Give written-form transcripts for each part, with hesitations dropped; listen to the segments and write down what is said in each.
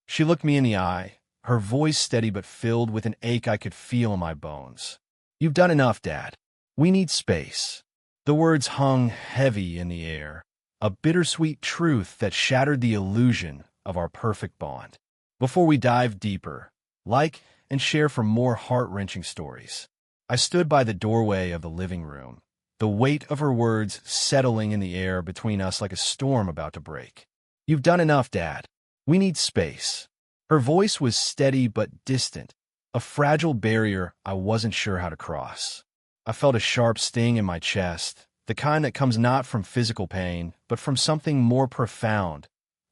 She looked me in the eye, her voice steady but filled with an ache I could feel in my bones. "You've done enough, Dad. We need space." The words hung heavy in the air, a bittersweet truth that shattered the illusion of our perfect bond. Before we dive deeper, like and share for more heart-wrenching stories. I stood by the doorway of the living room, the weight of her words settling in the air between us like a storm about to break. "You've done enough, Dad. We need space." Her voice was steady but distant, a fragile barrier I wasn't sure how to cross. I felt a sharp sting in my chest, the kind that comes not from physical pain, but from something more profound,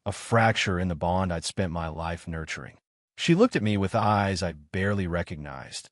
a fracture in the bond I'd spent my life nurturing. She looked at me with eyes I barely recognized,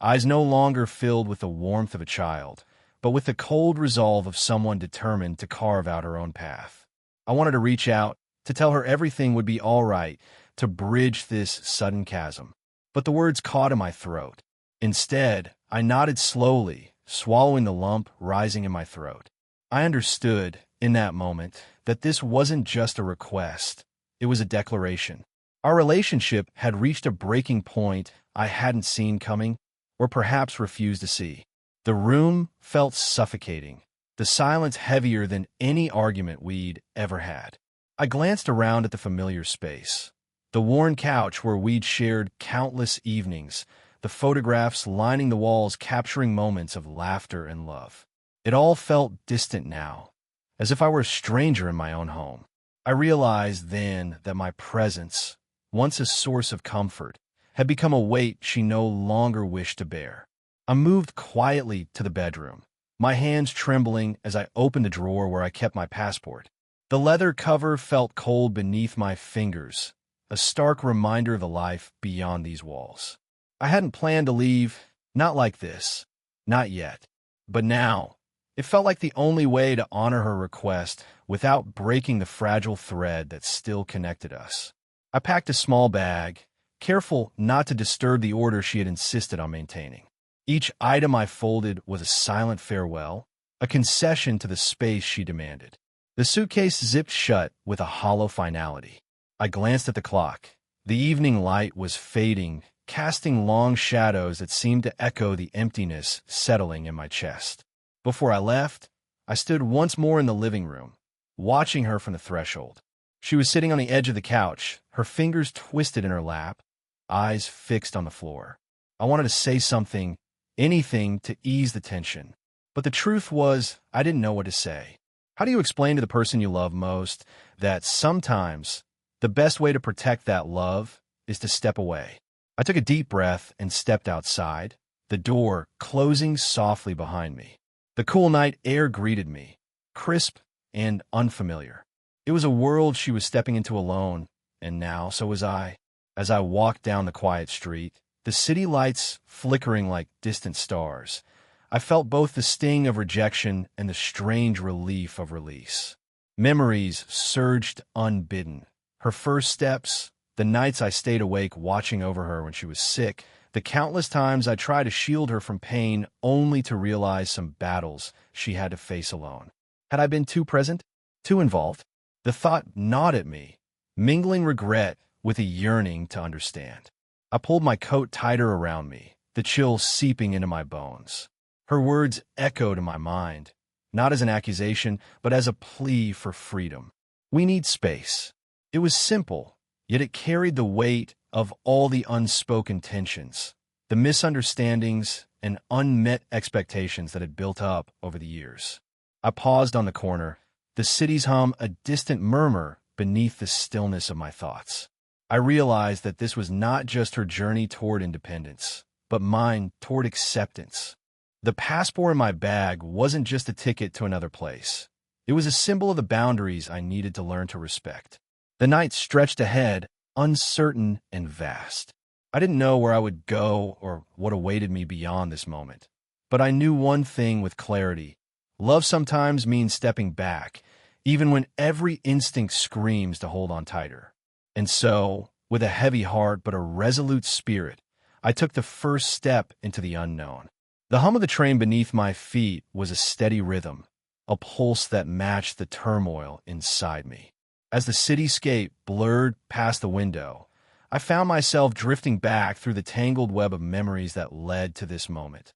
eyes no longer filled with the warmth of a child, but with the cold resolve of someone determined to carve out her own path. I wanted to reach out, to tell her everything would be all right, to bridge this sudden chasm. But the words caught in my throat. Instead, I nodded slowly, swallowing the lump rising in my throat. I understood, in that moment, that this wasn't just a request. It was a declaration. Our relationship had reached a breaking point I hadn't seen coming, or perhaps refused to see. The room felt suffocating, the silence heavier than any argument we'd ever had. I glanced around at the familiar space. The worn couch where we'd shared countless evenings, the photographs lining the walls capturing moments of laughter and love. It all felt distant now, as if I were a stranger in my own home. I realized then that my presence, once a source of comfort, had become a weight she no longer wished to bear. I moved quietly to the bedroom, my hands trembling as I opened the drawer where I kept my passport. The leather cover felt cold beneath my fingers, a stark reminder of the life beyond these walls. I hadn't planned to leave, not like this, not yet. But now, it felt like the only way to honor her request without breaking the fragile thread that still connected us. I packed a small bag, careful not to disturb the order she had insisted on maintaining. Each item I folded was a silent farewell, a concession to the space she demanded. The suitcase zipped shut with a hollow finality. I glanced at the clock. The evening light was fading, casting long shadows that seemed to echo the emptiness settling in my chest. Before I left, I stood once more in the living room, watching her from the threshold. She was sitting on the edge of the couch, her fingers twisted in her lap, eyes fixed on the floor. I wanted to say something, anything to ease the tension. But the truth was, I didn't know what to say. How do you explain to the person you love most that sometimes the best way to protect that love is to step away? I took a deep breath and stepped outside, the door closing softly behind me. The cool night air greeted me, crisp and unfamiliar. It was a world she was stepping into alone, and now so was I. As I walked down the quiet street, the city lights flickering like distant stars, I felt both the sting of rejection and the strange relief of release. Memories surged unbidden. Her first steps, the nights I stayed awake watching over her when she was sick, the countless times I tried to shield her from pain only to realize some battles she had to face alone. Had I been too present? Too involved? The thought gnawed at me, mingling regret with a yearning to understand. I pulled my coat tighter around me, the chill seeping into my bones. Her words echoed in my mind, not as an accusation, but as a plea for freedom. We need space. It was simple, yet it carried the weight of all the unspoken tensions, the misunderstandings and unmet expectations that had built up over the years. I paused on the corner, the city's hum a distant murmur beneath the stillness of my thoughts. I realized that this was not just her journey toward independence, but mine toward acceptance. The passport in my bag wasn't just a ticket to another place. It was a symbol of the boundaries I needed to learn to respect. The night stretched ahead, uncertain and vast. I didn't know where I would go or what awaited me beyond this moment. But I knew one thing with clarity. Love sometimes means stepping back, even when every instinct screams to hold on tighter. And so, with a heavy heart but a resolute spirit, I took the first step into the unknown. The hum of the train beneath my feet was a steady rhythm, a pulse that matched the turmoil inside me. As the cityscape blurred past the window, I found myself drifting back through the tangled web of memories that led to this moment.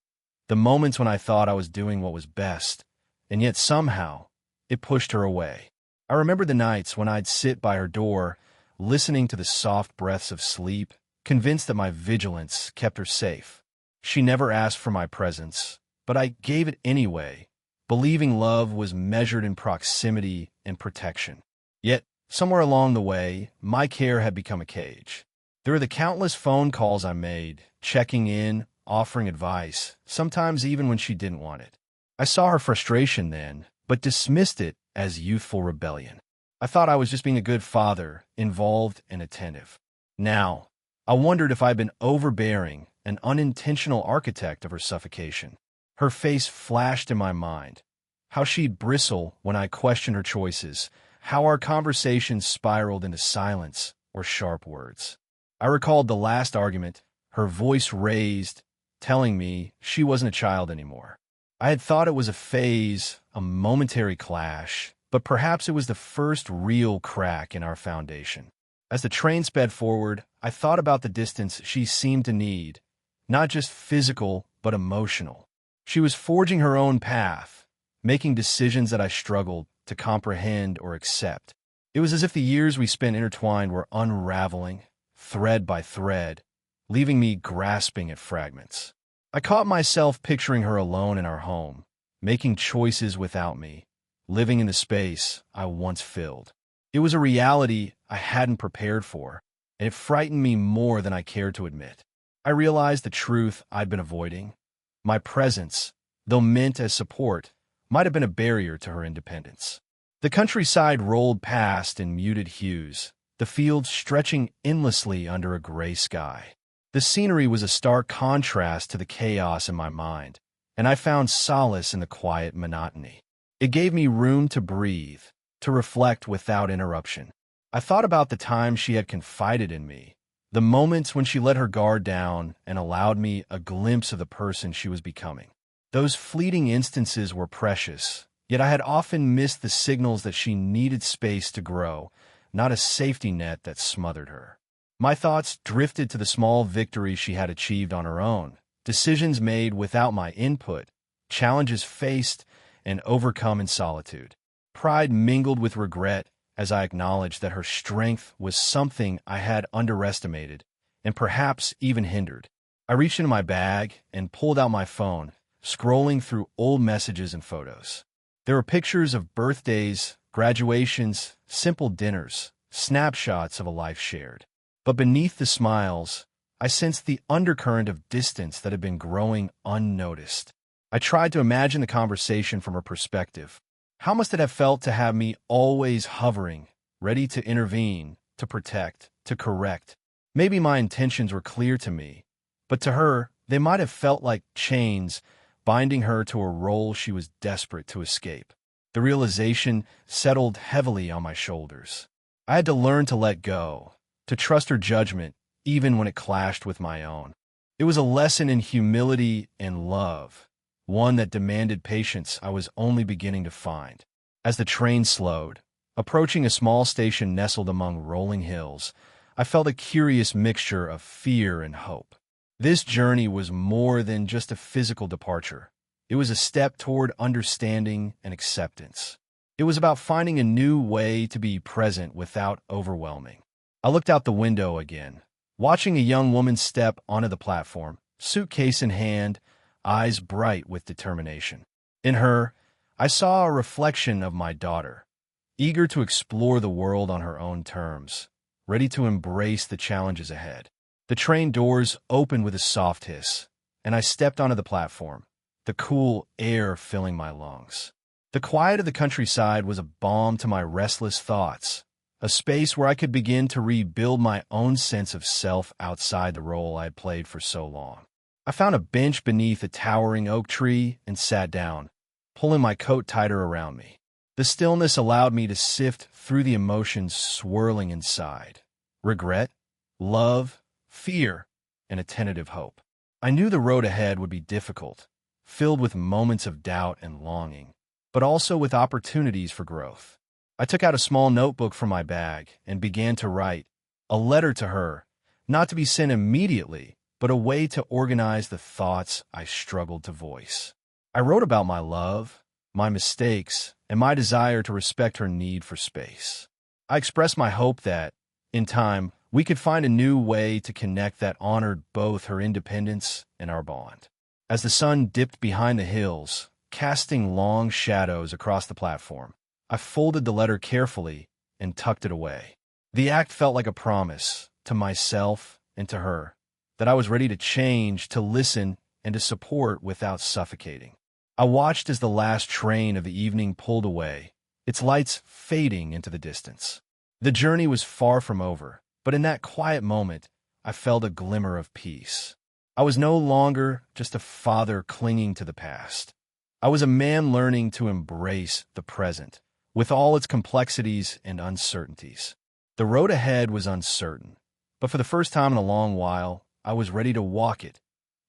The moments when I thought I was doing what was best, and yet somehow it pushed her away. I remember the nights when I'd sit by her door, listening to the soft breaths of sleep, convinced that my vigilance kept her safe. She never asked for my presence, but I gave it anyway, believing love was measured in proximity and protection. Yet, somewhere along the way, my care had become a cage. There were the countless phone calls I made, checking in, offering advice, sometimes even when she didn't want it. I saw her frustration then, but dismissed it as youthful rebellion. I thought I was just being a good father, involved and attentive. Now, I wondered if I'd been overbearing, an unintentional architect of her suffocation. Her face flashed in my mind. How she'd bristle when I questioned her choices, how our conversations spiraled into silence or sharp words. I recalled the last argument, her voice raised, telling me she wasn't a child anymore. I had thought it was a phase, a momentary clash, but perhaps it was the first real crack in our foundation. As the train sped forward, I thought about the distance she seemed to need, not just physical, but emotional. She was forging her own path, making decisions that I struggled to comprehend or accept. It was as if the years we spent intertwined were unraveling, thread by thread, leaving me grasping at fragments. I caught myself picturing her alone in our home, making choices without me, living in the space I once filled. It was a reality I hadn't prepared for, and it frightened me more than I cared to admit. I realized the truth I'd been avoiding. My presence, though meant as support, might have been a barrier to her independence. The countryside rolled past in muted hues, the fields stretching endlessly under a gray sky. The scenery was a stark contrast to the chaos in my mind, and I found solace in the quiet monotony. It gave me room to breathe, to reflect without interruption. I thought about the times she had confided in me, the moments when she let her guard down and allowed me a glimpse of the person she was becoming. Those fleeting instances were precious, yet I had often missed the signals that she needed space to grow, not a safety net that smothered her. My thoughts drifted to the small victories she had achieved on her own, decisions made without my input, challenges faced and overcome in solitude. Pride mingled with regret as I acknowledged that her strength was something I had underestimated and perhaps even hindered. I reached into my bag and pulled out my phone, scrolling through old messages and photos. There were pictures of birthdays, graduations, simple dinners, snapshots of a life shared. But beneath the smiles, I sensed the undercurrent of distance that had been growing unnoticed. I tried to imagine the conversation from her perspective. How must it have felt to have me always hovering, ready to intervene, to protect, to correct? Maybe my intentions were clear to me, but to her, they might have felt like chains binding her to a role she was desperate to escape. The realization settled heavily on my shoulders. I had to learn to let go, to trust her judgment, even when it clashed with my own. It was a lesson in humility and love, one that demanded patience I was only beginning to find. As the train slowed, approaching a small station nestled among rolling hills, I felt a curious mixture of fear and hope. This journey was more than just a physical departure. It was a step toward understanding and acceptance. It was about finding a new way to be present without overwhelming. I looked out the window again, watching a young woman step onto the platform, suitcase in hand, eyes bright with determination. In her, I saw a reflection of my daughter, eager to explore the world on her own terms, ready to embrace the challenges ahead. The train doors opened with a soft hiss, and I stepped onto the platform, the cool air filling my lungs. The quiet of the countryside was a balm to my restless thoughts, a space where I could begin to rebuild my own sense of self outside the role I had played for so long. I found a bench beneath a towering oak tree and sat down, pulling my coat tighter around me. The stillness allowed me to sift through the emotions swirling inside: regret, love, fear, and a tentative hope. I knew the road ahead would be difficult, filled with moments of doubt and longing, but also with opportunities for growth. I took out a small notebook from my bag and began to write, a letter to her, not to be sent immediately, but a way to organize the thoughts I struggled to voice. I wrote about my love, my mistakes, and my desire to respect her need for space. I expressed my hope that, in time, we could find a new way to connect that honored both her independence and our bond. As the sun dipped behind the hills, casting long shadows across the platform, I folded the letter carefully and tucked it away. The act felt like a promise, to myself and to her, that I was ready to change, to listen, and to support without suffocating. I watched as the last train of the evening pulled away, its lights fading into the distance. The journey was far from over, but in that quiet moment, I felt a glimmer of peace. I was no longer just a father clinging to the past. I was a man learning to embrace the present, with all its complexities and uncertainties. The road ahead was uncertain, but for the first time in a long while, I was ready to walk it,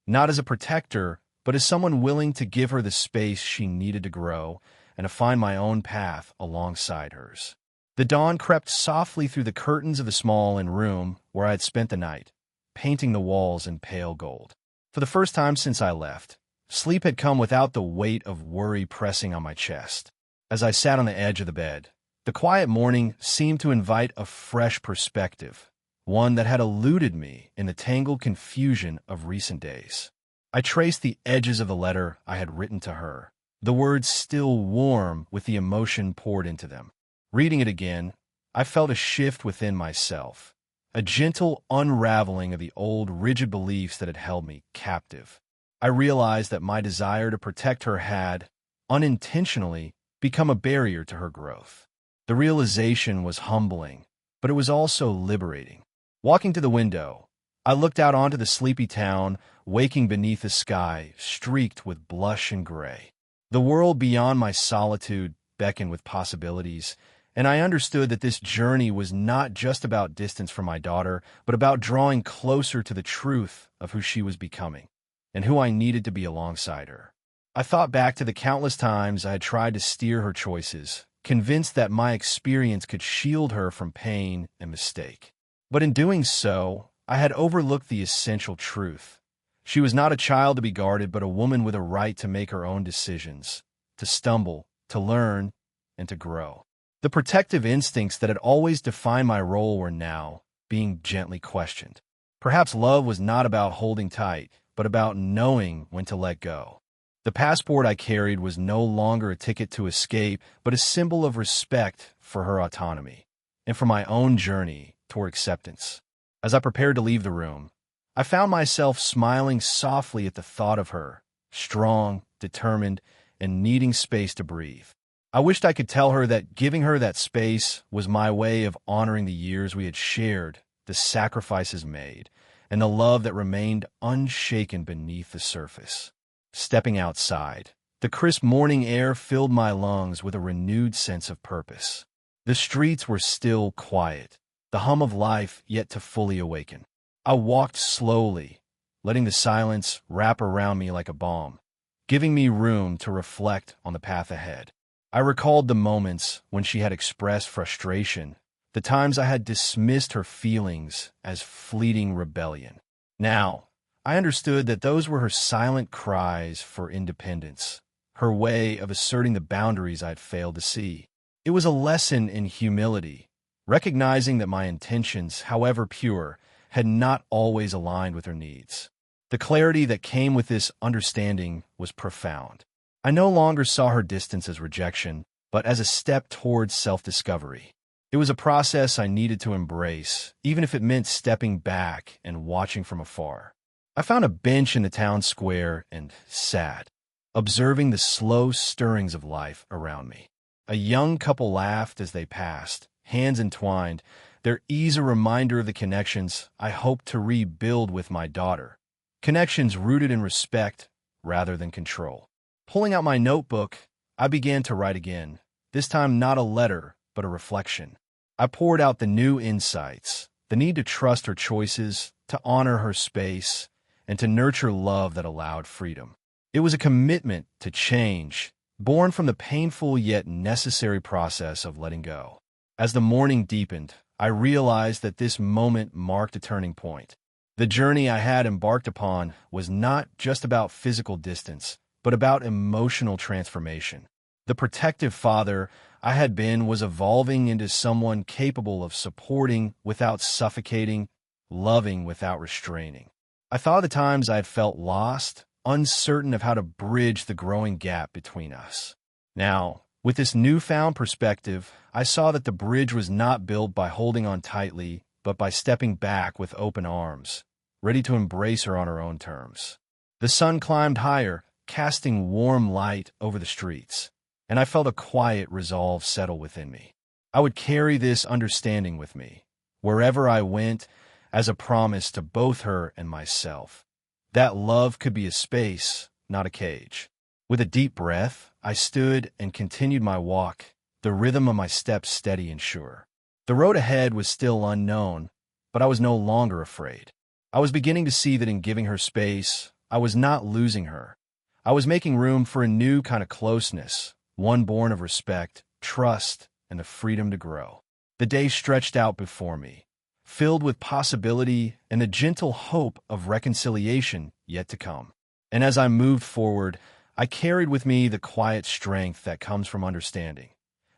not as a protector, but as someone willing to give her the space she needed to grow and to find my own path alongside hers. The dawn crept softly through the curtains of the small inn room where I had spent the night, painting the walls in pale gold. For the first time since I left, sleep had come without the weight of worry pressing on my chest. As I sat on the edge of the bed, the quiet morning seemed to invite a fresh perspective, one that had eluded me in the tangled confusion of recent days. I traced the edges of the letter I had written to her, the words still warm with the emotion poured into them. Reading it again, I felt a shift within myself, a gentle unraveling of the old rigid beliefs that had held me captive. I realized that my desire to protect her had, unintentionally, become a barrier to her growth. The realization was humbling, but it was also liberating. Walking to the window, I looked out onto the sleepy town, waking beneath a sky streaked with blush and gray. The world beyond my solitude beckoned with possibilities, and I understood that this journey was not just about distance from my daughter, but about drawing closer to the truth of who she was becoming, and who I needed to be alongside her. I thought back to the countless times I had tried to steer her choices, convinced that my experience could shield her from pain and mistake. But in doing so, I had overlooked the essential truth. She was not a child to be guarded, but a woman with a right to make her own decisions, to stumble, to learn, and to grow. The protective instincts that had always defined my role were now being gently questioned. Perhaps love was not about holding tight, but about knowing when to let go. The passport I carried was no longer a ticket to escape, but a symbol of respect for her autonomy and for my own journey toward acceptance. As I prepared to leave the room, I found myself smiling softly at the thought of her, strong, determined, and needing space to breathe. I wished I could tell her that giving her that space was my way of honoring the years we had shared, the sacrifices made, and the love that remained unshaken beneath the surface. Stepping outside, the crisp morning air filled my lungs with a renewed sense of purpose. The streets were still quiet, the hum of life yet to fully awaken. I walked slowly, letting the silence wrap around me like a balm, giving me room to reflect on the path ahead. I recalled the moments when she had expressed frustration, the times I had dismissed her feelings as fleeting rebellion. Now, I understood that those were her silent cries for independence, her way of asserting the boundaries I'd failed to see. It was a lesson in humility, recognizing that my intentions, however pure, had not always aligned with her needs. The clarity that came with this understanding was profound. I no longer saw her distance as rejection, but as a step towards self-discovery. It was a process I needed to embrace, even if it meant stepping back and watching from afar. I found a bench in the town square and sat, observing the slow stirrings of life around me. A young couple laughed as they passed, hands entwined, their ease a reminder of the connections I hoped to rebuild with my daughter. Connections rooted in respect rather than control. Pulling out my notebook, I began to write again, this time not a letter, but a reflection. I poured out the new insights, the need to trust her choices, to honor her space, and to nurture love that allowed freedom. It was a commitment to change, born from the painful yet necessary process of letting go. As the morning deepened, I realized that this moment marked a turning point. The journey I had embarked upon was not just about physical distance, but about emotional transformation. The protective father I had been was evolving into someone capable of supporting without suffocating, loving without restraining. I thought of the times I had felt lost, uncertain of how to bridge the growing gap between us. Now, with this newfound perspective, I saw that the bridge was not built by holding on tightly, but by stepping back with open arms, ready to embrace her on her own terms. The sun climbed higher, casting warm light over the streets, and I felt a quiet resolve settle within me. I would carry this understanding with me, wherever I went, as a promise to both her and myself. That love could be a space, not a cage. With a deep breath, I stood and continued my walk, the rhythm of my steps steady and sure. The road ahead was still unknown, but I was no longer afraid. I was beginning to see that in giving her space, I was not losing her. I was making room for a new kind of closeness, one born of respect, trust, and the freedom to grow. The day stretched out before me, filled with possibility and the gentle hope of reconciliation yet to come. And as I moved forward, I carried with me the quiet strength that comes from understanding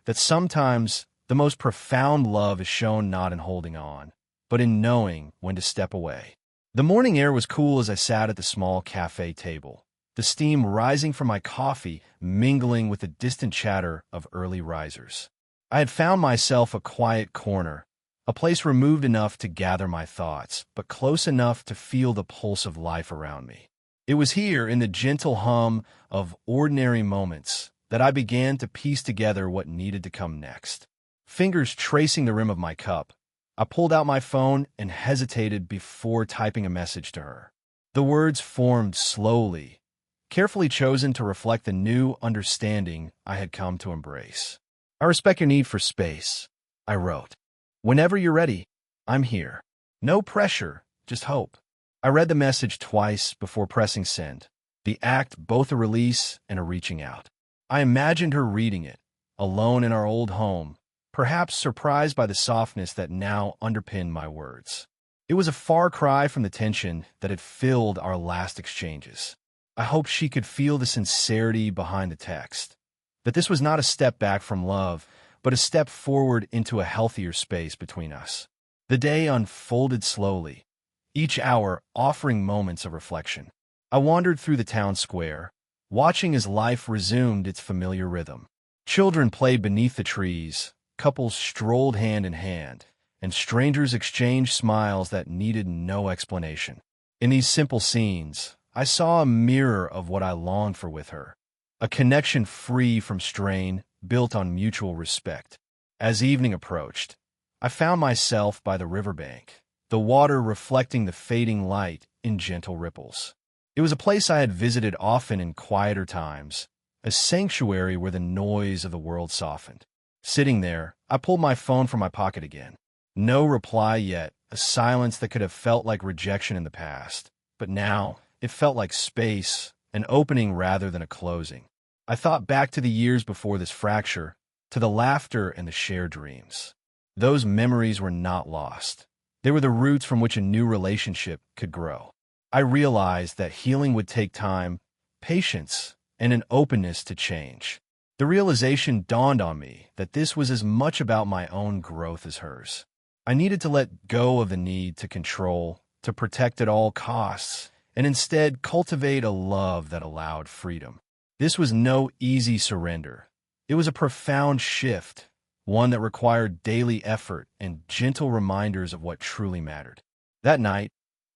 that sometimes the most profound love is shown not in holding on, but in knowing when to step away. The morning air was cool as I sat at the small cafe table, the steam rising from my coffee mingling with the distant chatter of early risers. I had found myself a quiet corner, a place removed enough to gather my thoughts, but close enough to feel the pulse of life around me. It was here, in the gentle hum of ordinary moments, that I began to piece together what needed to come next. Fingers tracing the rim of my cup, I pulled out my phone and hesitated before typing a message to her. The words formed slowly, carefully chosen to reflect the new understanding I had come to embrace. "I respect your need for space," I wrote. "Whenever you're ready, I'm here. No pressure, just hope." I read the message twice before pressing send, the act both a release and a reaching out. I imagined her reading it, alone in our old home, perhaps surprised by the softness that now underpinned my words. It was a far cry from the tension that had filled our last exchanges. I hoped she could feel the sincerity behind the text, that this was not a step back from love, but a step forward into a healthier space between us. The day unfolded slowly, each hour offering moments of reflection. I wandered through the town square, watching as life resumed its familiar rhythm. Children played beneath the trees, couples strolled hand in hand, and strangers exchanged smiles that needed no explanation. In these simple scenes, I saw a mirror of what I longed for with her, a connection free from strain, built on mutual respect. As evening approached, I found myself by the riverbank, the water reflecting the fading light in gentle ripples. It was a place I had visited often in quieter times, a sanctuary where the noise of the world softened. Sitting there, I pulled my phone from my pocket again. No reply yet, a silence that could have felt like rejection in the past. But now, it felt like space, an opening rather than a closing. I thought back to the years before this fracture, to the laughter and the shared dreams. Those memories were not lost. They were the roots from which a new relationship could grow. I realized that healing would take time, patience, and an openness to change. The realization dawned on me that this was as much about my own growth as hers. I needed to let go of the need to control, to protect at all costs, and instead cultivate a love that allowed freedom. This was no easy surrender. It was a profound shift, one that required daily effort and gentle reminders of what truly mattered. That night,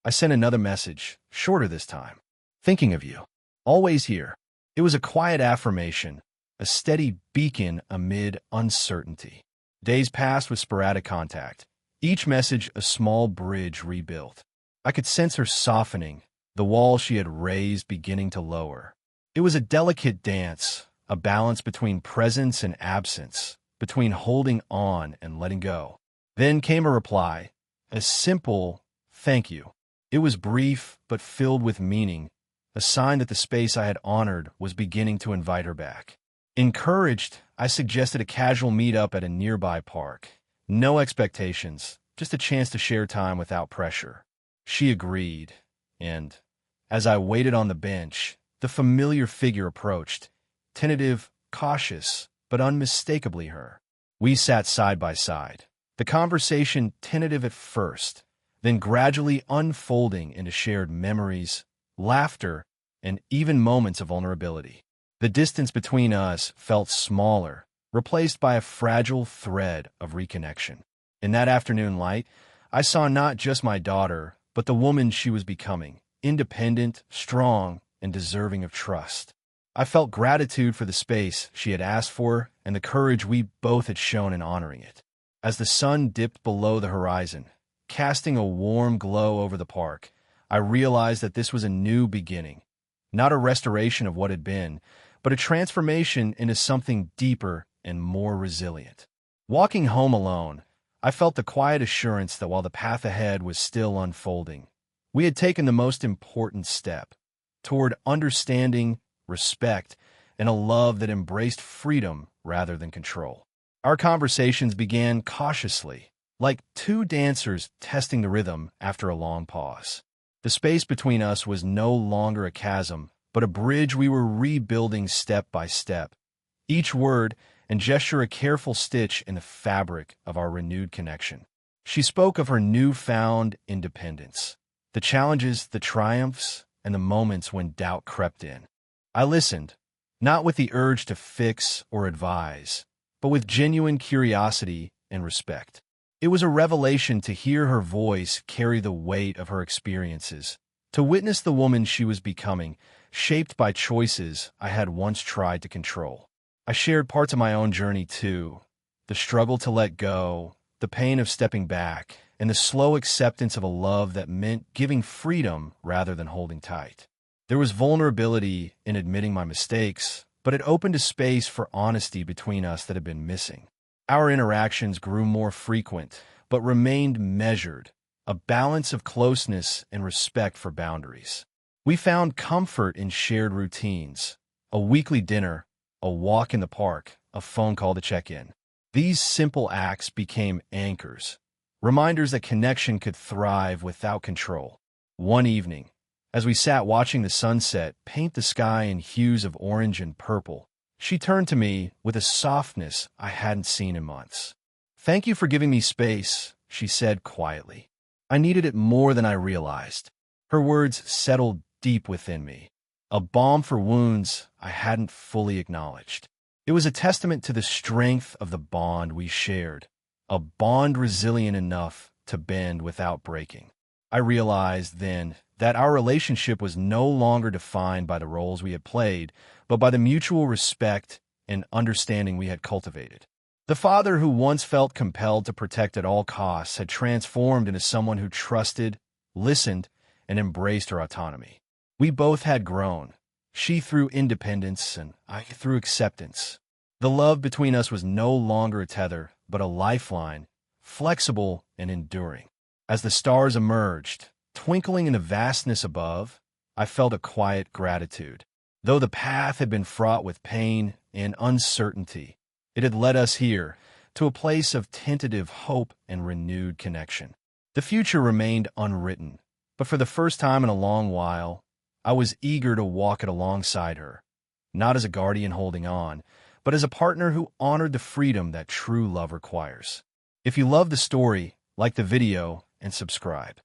I sent another message, shorter this time. "Thinking of you. Always here." It was a quiet affirmation, a steady beacon amid uncertainty. Days passed with sporadic contact, each message a small bridge rebuilt. I could sense her softening, the wall she had raised beginning to lower. It was a delicate dance, a balance between presence and absence, between holding on and letting go. Then came a reply, a simple "thank you." It was brief but filled with meaning, a sign that the space I had honored was beginning to invite her back. Encouraged, I suggested a casual meetup at a nearby park, No expectations, just a chance to share time without pressure. She agreed, and as I waited on the bench, the familiar figure approached, tentative, cautious, but unmistakably her. We sat side by side, the conversation tentative at first, then gradually unfolding into shared memories, laughter, and even moments of vulnerability. The distance between us felt smaller, replaced by a fragile thread of reconnection. In that afternoon light, I saw not just my daughter, but the woman she was becoming, independent, strong, and deserving of trust. I felt gratitude for the space she had asked for and the courage we both had shown in honoring it. As the sun dipped below the horizon, casting a warm glow over the park, I realized that this was a new beginning, not a restoration of what had been, but a transformation into something deeper and more resilient. Walking home alone, I felt the quiet assurance that while the path ahead was still unfolding, we had taken the most important step toward understanding, respect, and a love that embraced freedom rather than control. Our conversations began cautiously, like two dancers testing the rhythm after a long pause. The space between us was no longer a chasm, but a bridge we were rebuilding step by step, each word and gesture a careful stitch in the fabric of our renewed connection. She spoke of her newfound independence, the challenges, the triumphs, and the moments when doubt crept in. I listened, not with the urge to fix or advise, but with genuine curiosity and respect. It was a revelation to hear her voice carry the weight of her experiences, to witness the woman she was becoming, shaped by choices I had once tried to control. I shared parts of my own journey too, the struggle to let go, the pain of stepping back, and the slow acceptance of a love that meant giving freedom rather than holding tight. There was vulnerability in admitting my mistakes, but it opened a space for honesty between us that had been missing. Our interactions grew more frequent, but remained measured, a balance of closeness and respect for boundaries. We found comfort in shared routines, a weekly dinner, a walk in the park, a phone call to check in. These simple acts became anchors, reminders that connection could thrive without control. One evening, as we sat watching the sunset paint the sky in hues of orange and purple, she turned to me with a softness I hadn't seen in months. "Thank you for giving me space," she said quietly. "I needed it more than I realized." Her words settled deep within me, a balm for wounds I hadn't fully acknowledged. It was a testament to the strength of the bond we shared, a bond resilient enough to bend without breaking. I realized then that our relationship was no longer defined by the roles we had played, but by the mutual respect and understanding we had cultivated. The father who once felt compelled to protect at all costs had transformed into someone who trusted, listened, and embraced her autonomy. We both had grown, she through independence and I through acceptance. The love between us was no longer a tether, but a lifeline, flexible and enduring. As the stars emerged, twinkling in the vastness above, I felt a quiet gratitude. Though the path had been fraught with pain and uncertainty, it had led us here, to a place of tentative hope and renewed connection. The future remained unwritten, but for the first time in a long while, I was eager to walk it alongside her, not as a guardian holding on, but as a partner who honored the freedom that true love requires. If you love the story, like the video and subscribe.